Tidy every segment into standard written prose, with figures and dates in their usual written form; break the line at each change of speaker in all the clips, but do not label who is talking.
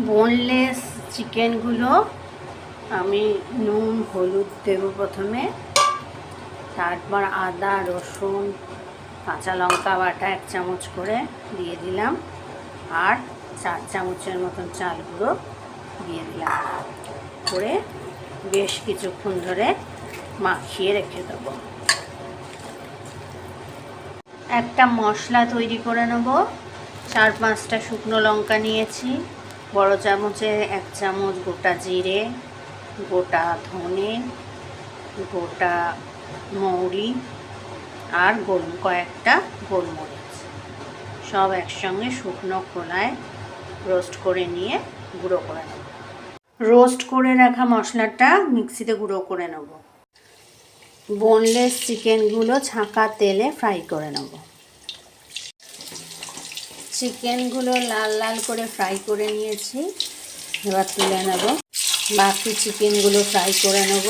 Boneless চিকেনগুলো আমি নুন হলুদ দেব প্রথমে, তারপর আদা রসুন কাঁচা লঙ্কা বাটা 1 চামচ করে দিয়ে দিলাম, আর 4 চামচের মতন চাল গুঁড়ো দিয়ে দিলাম, করে বেশ কিছুক্ষণ ধরে মাখিয়ে রেখে দেবো। একটা মশলা তৈরি করে নেব। 4-5টা শুকনো লঙ্কা নিয়েছি, বড় চামচে 1 চামচ গোটা জিরে, গোটা ধনে, গোটা মৌরি আর কয়েকটা গোলমরিচ, সব একসঙ্গে শুকনো খোলায় রোস্ট করে নিয়ে গুঁড়ো করে নেব। রোস্ট করে রাখা মশলাটা মিক্সিতে গুঁড়ো করে নেব। বোনলেস চিকেনগুলো ছাঁকা তেলে ফ্রাই করে নেব। চিকেনগুলো লাল লাল করে ফ্রাই করে নিয়েছি, এবার তুলে নেব। বাকি চিকেনগুলো ফ্রাই করে নেব।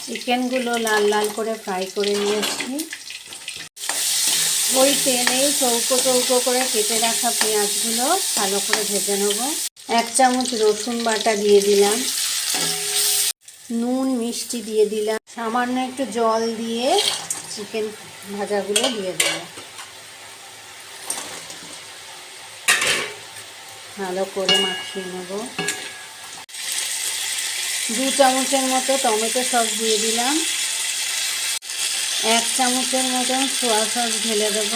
চিকেনগুলো লাল লাল করে ফ্রাই করে নিয়েছি। ওই তেলেই চৌকো চৌকো করে কেটে রাখা পেঁয়াজগুলো ভালো করে ভেজে নেব। 1 চামচ রসুন বাটা দিয়ে দিলাম, নুন মিষ্টি দিয়ে দিলাম, সামান্য একটু জল দিয়ে চিকেন ভাজাগুলো দিয়ে দিলাম। ভালো করে মাখিয়ে নেব। 2 চামচের মতো টমেটো সস দিয়ে দিলাম, 1 চামচের মতন সোয়া সস ঢেলে দেব,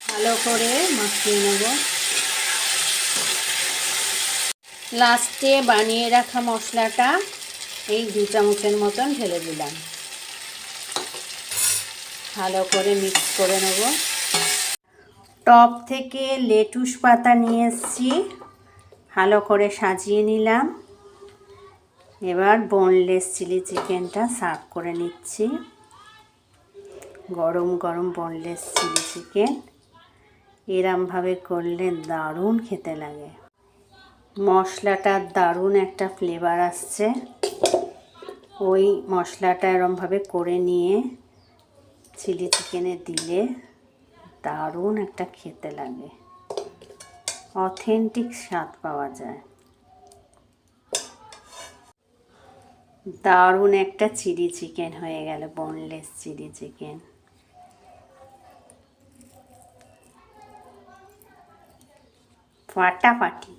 ভালো করে মাখিয়ে নেব। লাস্টে বানিয়ে রাখা মশলাটা এই 2 চামচের মতন ঢেলে দিলাম, ভালো করে মিক্স করে নেব। টপ থেকে লেটুস পাতা নিয়ে এসেছি, ভালো করে সাজিয়ে নিলাম। এবার বোনলেস চিলি চিকেনটা সার্ভ করে নিচ্ছি। গরম গরম বোনলেস চিলি চিকেন এরমভাবে করলে দারুণ খেতে লাগে। মশলাটার দারুণ একটা ফ্লেভার আসছে। ওই মশলাটা এরমভাবে করে নিয়ে চিলি চিকেনে দিলে দারুণ একটা খেতে লাগে, অথেন্টিক স্বাদ পাওয়া যায়। দারুণ একটা চিলি চিকেন হয়ে গেল, বোনলেস চিলি চিকেন। ফাটাফাটি।